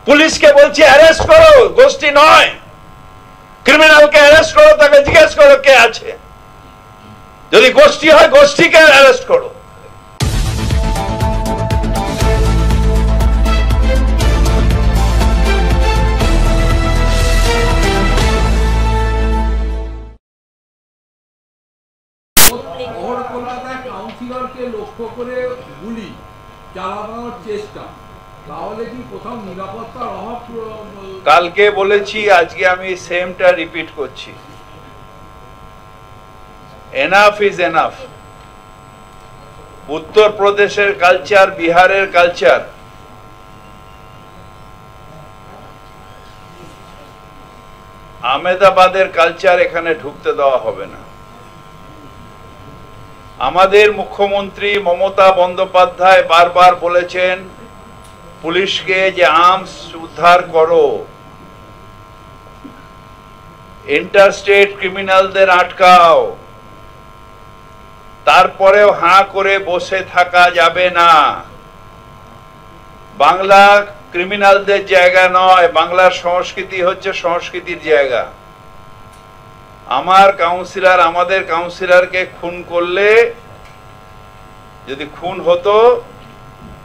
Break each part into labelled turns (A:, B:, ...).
A: পুলিশকে বলছি অ্যারেস্ট করো, গোষ্ঠী নয়। ক্রিমিনালকে অ্যারেস্ট করো, তাকে জিজ্ঞেস করো কে আছে। যদি গোষ্ঠী হয় গোষ্ঠীকে অ্যারেস্ট করো।
B: কলকাতায় কাউন্সিলরকে লক্ষ্য করে গুলি চালানোর চেষ্টা, তাহলে কি কোথাও নিরাপত্তার অভাব?
A: কালকে বলেছি, আজকে আমি সেমটা রিপিট করছি, এনাফ ইজ এনাফ। উত্তরপ্রদেশের কালচার, বিহারের কালচার, আহমেদাবাদের কালচার এখানে ঢুকতে দেওয়া হবে না। আমাদের মুখ্যমন্ত্রী মমতা বন্দ্যোপাধ্যায় বারবার বলেছেন পুলিশকে যে আর্মস উদ্ধার করো, ইন্টারস্টেট ক্রিমিনালদের আটকাও। তারপরেও হাঁ করে বসে থাকা যাবে না। বাংলা ক্রিমিনালদের জায়গা নয়, বাংলার সংস্কৃতি হচ্ছে সংস্কৃতির জায়গা। আমার কাউন্সিলর, আমাদের কাউন্সিলরকে খুন করলে, যদি খুন হতো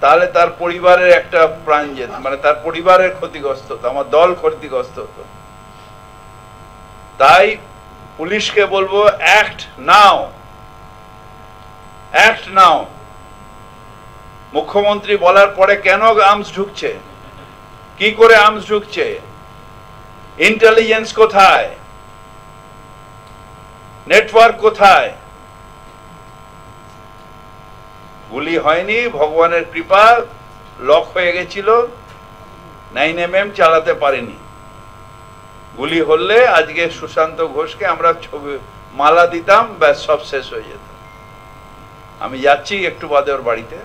A: তাহলে তার পরিবারের একটা প্রাণ যেত, মানে তার পরিবারের ক্ষতিগ্রস্ত হতো, আমার দল ক্ষতিগ্রস্ত হতো। তাই পুলিশকে বলবো অ্যাক্ট নাও, অ্যাক্ট নাও। মুখ্যমন্ত্রী বলার পরে কেন আর্মস ঢুকছে, কি করে আর্মস ঢুকছে, ইন্টেলিজেন্স কোথায়, নেটওয়ার্ক কোথায়? গুলি হয়নি, ভগবানের কৃপা, লক হয়ে গেছিল, 9mm চালাতে পারেনি। গুলি হলে আজকে সুশান্ত ঘোষকে আমরা ছবি মালা দিতাম, ব্যাস সব শেষ হয়ে যেত। আমি যাচ্ছি একটু বাদে ওর বাড়িতে।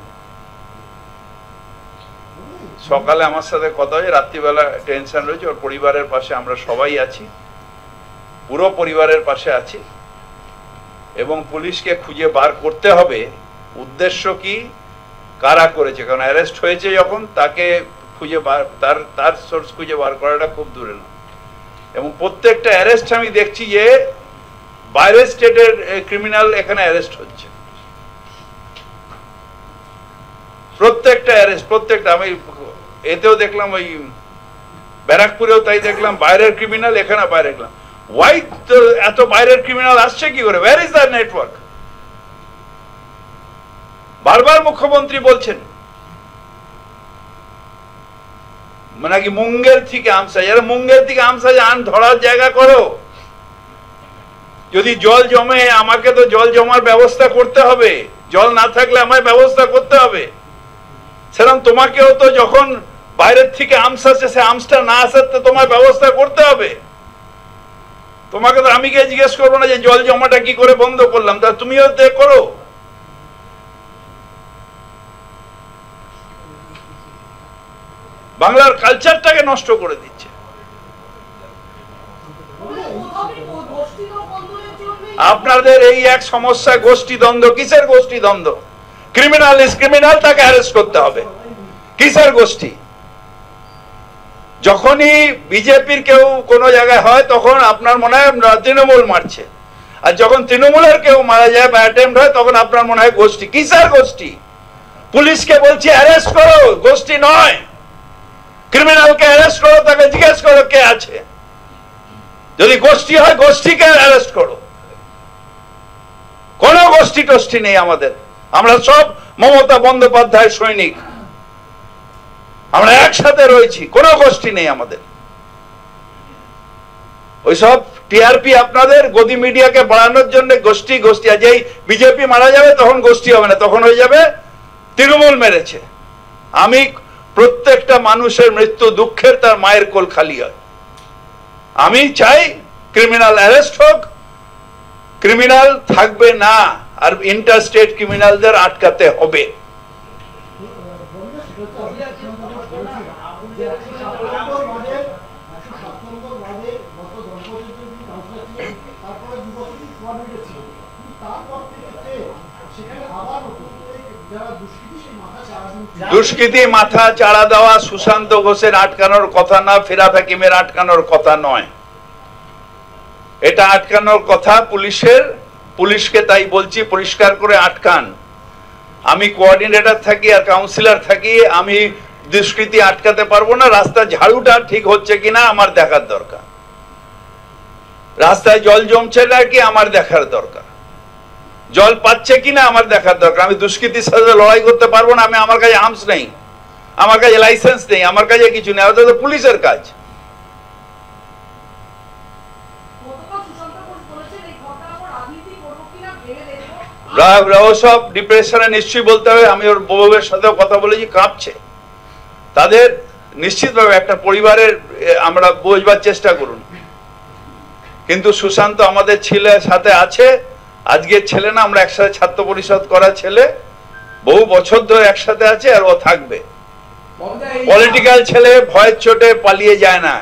A: সকালে আমার সাথে কথা হয়েছে, রাত্রিবেলা টেনশন রয়েছে। ওর পরিবারের পাশে আমরা সবাই আছি, পুরো পরিবারের পাশে আছি। এবং পুলিশকে খুঁজে বার করতে হবে উদ্দেশ্য কি, কারা করেছে। কারণ অ্যারেস্ট হয়েছে যখন, তাকে খুঁজে বার, তার সোর্স খুঁজে বার করাটা খুব দূরে না। এবং প্রত্যেকটা অ্যারেস্ট আমি দেখছি যে বাইরের স্টেটের ক্রিমিনাল এখানে অ্যারেস্ট হচ্ছে। প্রত্যেকটা অ্যারেস্ট, প্রত্যেকটা। আমি এতেও দেখলাম, ওই ব্যারাকপুরেও তাই দেখলাম, বাইরের ক্রিমিনাল এখানে বাইরে দেখলাম। ওয়াই এত বাইরের ক্রিমিনাল আসছে কি করে? Where is the network? বারবার মুখ্যমন্ত্রী বলছেন নাকি মুঙ্গের থেকে আমসা, যারা মুঙ্গের থেকে আমসা আন ধরার জায়গা করো। যদি জল জমে, আমাকে তো জল জমার ব্যবস্থা করতে হবে, জল না থাকলে আমায় ব্যবস্থা করতে হবে। সেরকম তোমাকেও তো যখন বাইরের থেকে আমস আসছে, সে আমসটা না আসাতে তোমার ব্যবস্থা করতে হবে। তোমাকে তো আমি গিয়ে জিজ্ঞেস করবো না যে জল জমাটা কি করে বন্ধ করলাম, তা তুমিও করো। বাংলার কালচারটাকে নষ্ট করে দিচ্ছে। আপনাদের এই এক সমস্যা, গোষ্ঠী দ্বন্দ্ব। কিসের গোষ্ঠী দ্বন্দ্ব? ক্রিমিনাল ইজ ক্রিমিনাল, তাকে অ্যারেস্ট করতে হবে। কিসের গোষ্ঠী? যখনই বিজেপির কেউ কোনো জায়গায় হয়, তখন আপনার মনে হয় তৃণমূল মারছে, আর যখন তৃণমূলের কেউ মারা যায় বা অ্যাটেম্প্ট হয়, তখন আপনার মনে হয় গোষ্ঠী। কিসের গোষ্ঠী? পুলিশকে বলছি অ্যারেস্ট করো, গোষ্ঠী নয়। ক্রিমিনালকে অ্যারেস্ট করো, তাকে জিজ্ঞেস করো কে আছে। যদি গোষ্ঠী হয় গোষ্ঠীকে অ্যারেস্ট করো। কোন গোষ্ঠী টোষ্ঠী নেই আমাদের। আমরা সব মমতা বন্দ্যোপাধ্যায় সৈনিক, আমরা একসাথে রয়েছি, কোন গোষ্ঠী নেই আমাদের। ওইসব টিআরপি আপনাদের গদি মিডিয়াকে বাড়ানোর জন্য গোষ্ঠী গোষ্ঠী। আজ এই বিজেপি মারা যাবে, তখন গোষ্ঠী হবে না, তখন হয়ে যাবে তৃণমূল মেরেছে। আমি প্রত্যেকটা মানুষের মৃত্যু দুঃখের, তার মায়ের কোল খালি হয়। আমি চাই ক্রিমিনাল অ্যারেস্ট হোক, ক্রিমিনাল থাকবে না, আর ইন্টারস্টেট ক্রিমিনালদের আটকাতে হবে।
C: সেখানে আবার যারা দুষ্কৃতী সেই মাথা চারা
A: দুষ্কৃতী মাথা চাড়া দেওয়া সুশান্ত ঘোষের আটকানোর কথা না, ফিরহাদ হাকিমের আটকানোর কথা নয়। এটা আটকানোর কথা পুলিশের। পুলিশকে তাই বলছি, পরিষ্কার করে আটকান। আমি কোঅর্ডিনেটর থাকি আর কাউন্সিলর থাকি, আমি দুষ্কৃতী আটকাতে পারবো না। রাস্তার ঝাড়ুটা ঠিক হচ্ছে কিনা আমার দেখার দরকার, রাস্তায় জল জমছে নাকি আমার দেখার দরকার, জল পাচ্ছে কিনা আমার দেখার দরকার। আমি দুষ্কৃতির সাথে লড়াই করতে পারবো না। আমার কাছে আর্মস নেই, আমার কাছে লাইসেন্স নেই, আমার কাছে কিছু নেই। ওটা তো পুলিশের কাজ। সব ডিপ্রেশনে নিশ্চয়ই বলতে হবে। আমি ওর বউয়ের সাথেও কথা বলেছি, কাঁপছে। তাদের নিশ্চিতভাবে একটা পরিবারের আমরা বোঝবার চেষ্টা করুন। কিন্তু সুশান্ত আমাদের ছেলের সাথে আছে, আজকের ছেলে না, আমরা একসাথে ছাত্র পরিষদ করা ছেলে, বহু বছর ধরে একসাথে আছে, আর ও থাকবে। পলিটিক্যাল ছেলে ভয়ের চোটে পালিয়ে যায় না।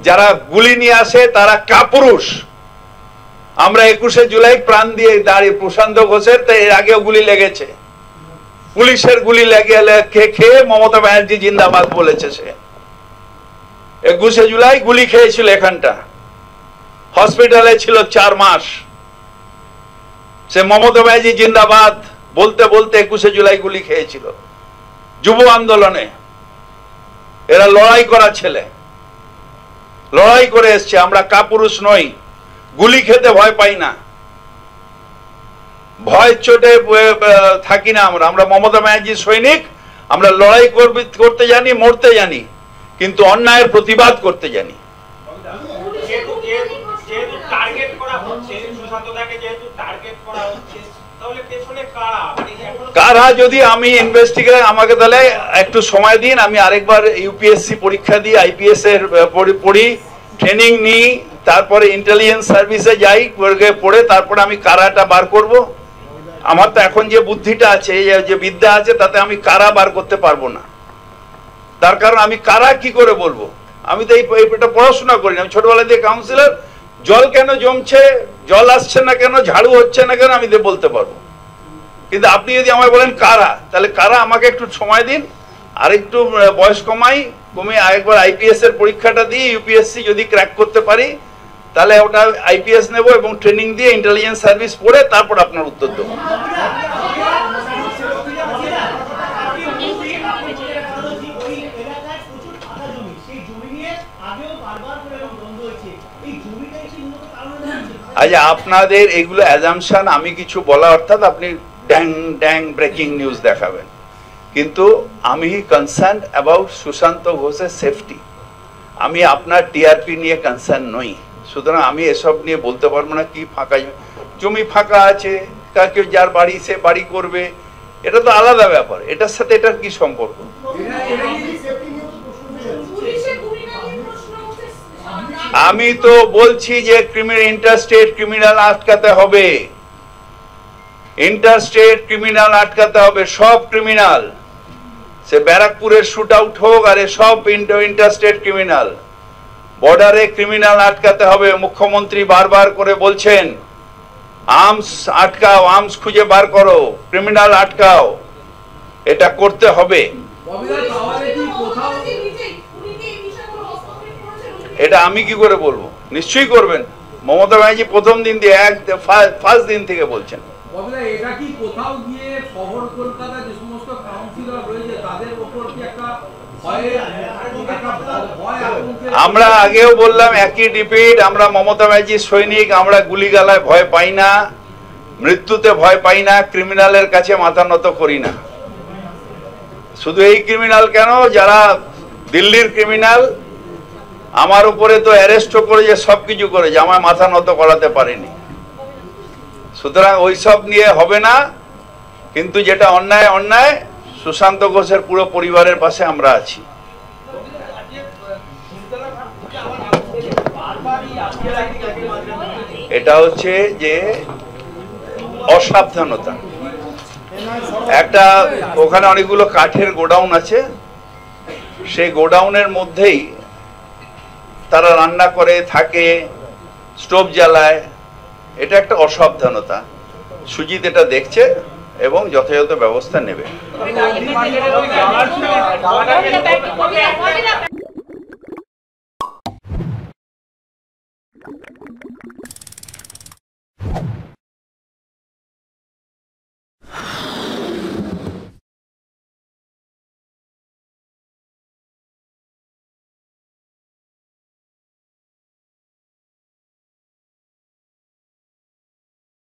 A: যারা গুলি নিয়ে আসে তারা কাপুরুষ। আমরা 21শে জুলাই প্রাণ দিয়ে দাঁড়িয়ে প্রশান্ত ঘোষের, তো এর আগেও গুলি লেগেছে, পুলিশের গুলি খেয়ে মমতা ব্যানার্জি জিন্দাবাদ বলেছে। সে 21শে জুলাই গুলি খেয়েছিল, এখানটা হসপিটালে ছিল 4 মাস। সে মমতা ব্যানার্জি জিন্দাবাদ বলতে বলতে 21শে জুলাই গুলি খেয়েছিল। যুব আন্দোলনে এরা লড়াই করা ছেলে, লড়াই করে এসছে। আমরা কাপুরুষ নই, গুলি খেতে ভয় পাই না, ভয় চোটে থাকি না। আমরা মমতা ব্যানার্জি সৈনিক। আমরা লড়াই করতে জানি, মরতে জানি, কিন্তু অন্যায়ের প্রতিবাদ করতে জানি। কারা যদি আমি ইনভেস্টিগেট, আমাকে তাহলে একটু সময় দিন, আমি আরেকবার ইউপিএসসি পরীক্ষা দিই, আইপিএস এর পড়ি, ট্রেনিং নিই, তারপরে ইন্টেলিজেন্স সার্ভিসে যাই, পড়ে তারপরে আমি কারাটা বার করব। আমার তো এখন যে বুদ্ধিটা আছে, যে বিদ্যা আছে, তাতে আমি কারা বার করতে পারবো না। তার কারণ আমি কারা কি করে বলবো? আমি তো এটা পড়াশোনা করি না। আমি ছোটবেলা দিয়ে কাউন্সিলর। জল কেন জমছে, জল আসছে না কেন, ঝাড়ু হচ্ছে না কেন, আমি বলতে পারবো। কিন্তু আপনি যদি আমায় বলেন কারা, তাহলে কারা, আমাকে একটু সময় দিন, আর একটু বয়স কমিয়ে আরেকবার আইপিএস এর পরীক্ষাটা দিয়ে ইউপিএসসি যদি ক্র্যাক করতে পারি, তাহলে ওটা আইপিএস নেব এবং ট্রেনিং দিয়ে ইন্টেলিজেন্স সার্ভিস পড়ে তারপর আপনার উত্তর দেবো। আচ্ছা, আপনাদের এগুলো অ্যাজাম্পশন, আমি কিছু বলা অর্থাৎ আপনি ড্যাং ড্যাং ব্রেকিং নিউজ দেখাবেন, কিন্তু আমি কনসার্ন অ্যাবাউট সুশান্ত ঘোষের সেফটি। আমি আপনার টিআরপি নিয়ে কনসার্ন নই। সুতরাং আমি এসব নিয়ে বলতে পারবো না। কি ফাঁকা জমি ফাঁকা আছে, কেউ যার বাড়ি সে বাড়ি করবে, এটা তো আলাদা ব্যাপার। এটার সাথে এটার কি সম্পর্ক? আমি তো বলছি যে ইন্টারস্টেট ক্রিমিনাল আটকাতে হবে, ইন্টারস্টেট ক্রিমিনাল আটকাতে হবে। সব ক্রিমিনাল, সে ব্যারাকপুরের শুট আউট হোক, আর সব ইন্টারস্টেট ক্রিমিনাল। বর্ডারে ক্রিমিনাল আটকাতে হবে। মুখ্যমন্ত্রী বারবার করে বলছেন আর্মস আটকাও, আর্মস খুঁজে বার করো, ক্রিমিনাল আটকাও। এটা করতে হবে। এটা আমি কি করে বলবো? নিশ্চয়ই করবেন। মমতা ব্যানার্জি প্রথম দিন দিয়ে ফার্স্ট দিন থেকে বলছেন।
B: এটা কি কোথাও গিয়ে শহর কলকাতা যে সমস্ত কাউন্সিলর রয়েছে তাদের উপর কি একটা
A: আমরা আগেও বললাম, একই রিপিট, আমরা মমতা ব্যানার্জি সৈনিক। আমরা গুলিগালায় ভয় পাই না, মৃত্যুতে ভয় পাই না, ক্রিমিনালের কাছে মাথা নত করি না। শুধু এই ক্রিমিনাল কেন, যারা দিল্লির ক্রিমিনাল, আমার উপরে তো অ্যারেস্ট করেছে, সবকিছু করেছে, আমায় মাথা নত করাতে পারেনি। সুতরাং ওইসব নিয়ে হবে না। কিন্তু যেটা অন্যায় অন্যায়। সুশান্ত ঘোষের পুরো পরিবারের পাশে আমরা আছি। এটা হচ্ছে যে অসাবধানতা। একটা ওখানে অনেকগুলো কাঠের গোডাউন আছে, সেই গোডাউনের মধ্যেই তারা রান্না করে থাকে, স্টোভ জ্বালায়। এটা একটা অসাবধানতা। সুজিত এটা দেখছে, এবং যথাযথ ব্যবস্থা নেবে।